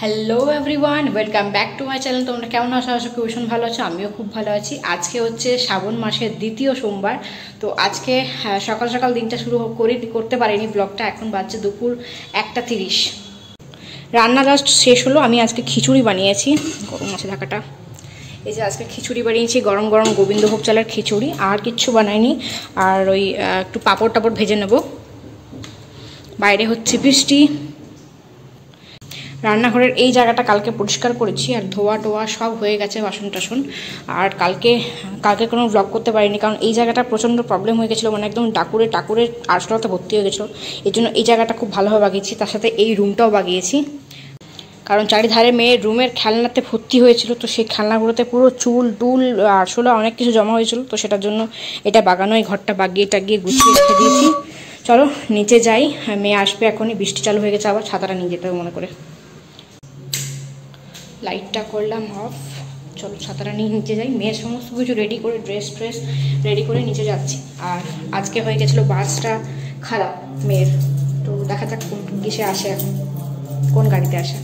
Hello everyone, welcome back to my channel. তোমরা কেমন আছো? আশা করি ভীষণ ভালো আছো। আমিও খুব ভালো আছি। আজকে হচ্ছে শ্রাবণ মাসের দ্বিতীয় সোমবার। তো আজকে সকাল সকাল দিনটা শুরু করতে পারিনি ব্লগটা। এখন বাজছে দুপুর 1:30। রান্না জাস্ট শেষ হলো। আমি আজকে খিচুড়ি বানিয়েছি। গরম আছে ঢাকাটা। এই যে আজকে খিচুড়ি বানিয়েছি, গরম গরম গোবিন্দভোগ চালের খিচুড়ি। আর কিচ্ছু বানাইনি। আর ওই একটু পাঁপড় টাপড় ভেজে নেব। বাইরে হচ্ছে বৃষ্টি। রান্নাঘরের এই জায়গাটা কালকে পরিষ্কার করেছি, আর ধোয়া টোয়া সব হয়ে গেছে, বাসন টাসন। আর কালকে কোনো ব্লগ করতে পারিনি, কারণ এই জায়গাটা প্রচণ্ড প্রবলেম হয়ে গেছিলো। মানে একদম টাকুরে আরশোলাতে ভর্তি হয়ে গেছিলো। এই জন্য এই জায়গাটা খুব ভালোভাবে বাগিয়েছি। তার সাথে এই রুমটাও বাগিয়েছি, কারণ চারিধারে মেয়ের রুমের খেলনাতে ভর্তি হয়েছিল। তো সেই খেলনাগুলোতে পুরো চুল টুল আরশোলা অনেক কিছু জমা হয়েছিল। তো সেটার জন্য এটা বাগানো, এই ঘরটা বাগিয়ে টাগিয়ে গুছিয়ে রেখে দিয়েছি। চলো নিচে যাই, মেয়ে আসবে এখনই। বৃষ্টি চালু হয়ে গেছে, আবার ছাতাটা নিয়ে যেতে হবে মনে করে। লাইটটা করলাম অফ। চলো ছাতাটা নিয়ে নিচে যাই। মেয়ের সমস্ত কিছু রেডি করে, ড্রেস রেডি করে নিচে যাচ্ছি। আর আজকে হয়ে গেছিলো বাসটা খারাপ মেয়ের। তো দেখা যাক কোন কিসে আসে, এখন কোন গাড়িতে আসে।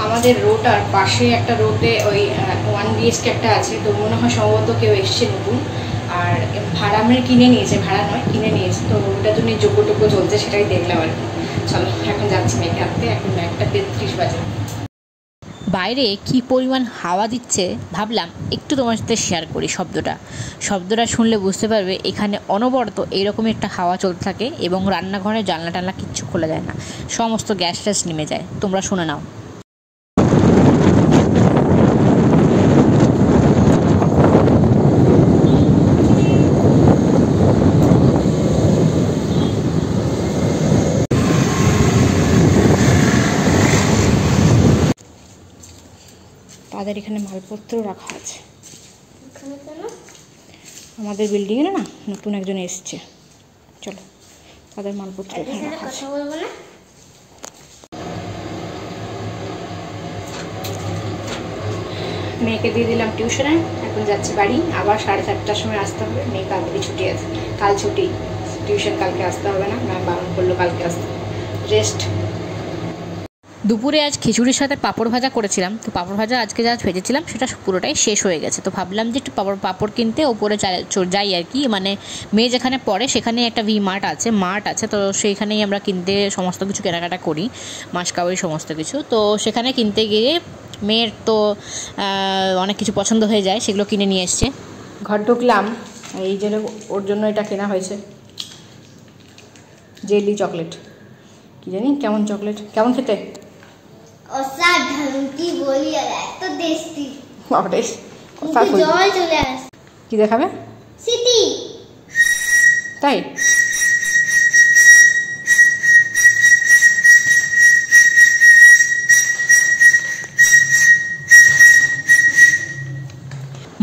আমাদের রোডটার পাশে একটা রোডে ওই 1 BHK একটা আছে। তো মনে হয় সম্ভবত কেউ এসছে নতুন, আর ভাড়া আমরা কিনে নিয়েছে, ভাড়া নয় কিনে নিয়েছে। তো ওটার জন্য যোগ্য চলছে, সেটাই দেখলাম আর কি। চলো এখন যাচ্ছি মেয়েকে আনতে। এখন 1:33 বাজে। বাইরে কি পরিমাণ হাওয়া দিচ্ছে ভাবলাম একটু তোমার সাথে শেয়ার করি। শব্দটা শুনলে বুঝতে পারবে এখানে অনবরত এইরকমই একটা হাওয়া চলতে থাকে, এবং রান্নাঘরে জানলা টানলা কিচ্ছু খোলা যায় না, সমস্ত গ্যাস ট্যাস নেমে যায়। তোমরা শুনে নাও। তাদের এখানে মালপত্র রাখা আছে। আমাদের বিল্ডিংয়ে না নতুন একজন এসছে। চলো তাদের মালপত্র এখানে রাখা আছে। মেয়েকে দিয়ে দিলাম টিউশনে। এখন যাচ্ছি বাড়ি। আবার 4:30টার সময় আসতে হবে। মেয়ে কালকে ছুটি আছে, কাল ছুটি। টিউশন কালকে আসতে হবে না, ম্যাম বারণ করলো কালকে আসতে। রেস্ট। দুপুরে আজ খিচুড়ির সাথে পাঁপড় ভাজা করেছিলাম। তো পাঁপড় ভাজা আজকে যা ভেজেছিলাম সেটা পুরোটাই শেষ হয়ে গেছে। তো ভাবলাম যে একটু পাঁপড় কিনতে ওপরে যাই আর কি। মানে মেয়ে যেখানে পড়ে সেখানে একটা মার্ট আছে। তো সেইখানেই আমরা কিনতে সমস্ত কিছু কেনাকাটা করি, মাসকাবারি সমস্ত কিছু। তো সেখানে কিনতে গিয়ে মেয়ের তো অনেক কিছু পছন্দ হয়ে যায়, সেগুলো কিনে নিয়ে এসছে। ঘর ঢুকলাম, এই জন্য ওর জন্য এটা কেনা হয়েছে, জেলি চকলেট। কি জানি কেমন চকলেট, কেমন খেতে? অসাধারণ, কি বলি আর এত টেস্টি। বাবারে জল চলে আসে। কি দেখাবে? সিটি। তাই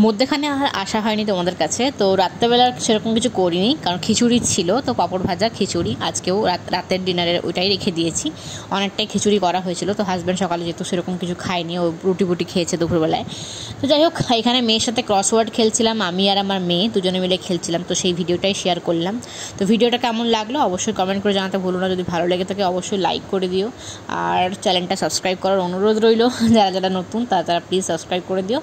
মধ্যেখানে আর আসা হয়নি তোমাদের কাছে। তো রাত্রেবেলা সেরকম কিছু করিনি, কারণ খিচুড়ি ছিল। তো পাঁপড় ভাজা খিচুড়ি আজকেও রাতের ডিনারের ওইটাই রেখে দিয়েছি। অনেকটাই খিচুড়ি করা হয়েছিল। তো হাজব্যান্ড সকালে যেহেতু সেরকম কিছু খায়নি, ও রুটি খেয়েছে দুপুরবেলায়। তো যাই হোক, এখানে মেয়ের সাথে ক্রসওয়ার্ড খেলছিলাম, আমি আর আমার মেয়ে দুজনে মিলে খেলছিলাম। তো সেই ভিডিওটাই শেয়ার করলাম। তো ভিডিওটা কেমন লাগলো অবশ্যই কমেন্ট করে জানাতে ভুলো না। যদি ভালো লেগে থাকে অবশ্যই লাইক করে দিও, আর চ্যানেলটা সাবস্ক্রাইব করার অনুরোধ রইল। যারা নতুন তারা প্লিজ সাবস্ক্রাইব করে দিও।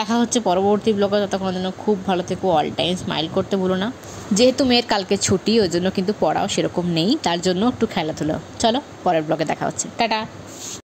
দেখা হচ্ছে পরবর্তী ব্লগে। ততক্ষণ জন্য খুব ভালো থেকো, অল টাইম স্মাইল করতে ভুলো না। যেহেতু মেয়ের কালকে ছুটি, ওই জন্য কিন্তু পড়াও সেরকম নেই, তার জন্য একটু খেলাধুলো। চলো পরের ব্লগে দেখা হচ্ছে, টাটা।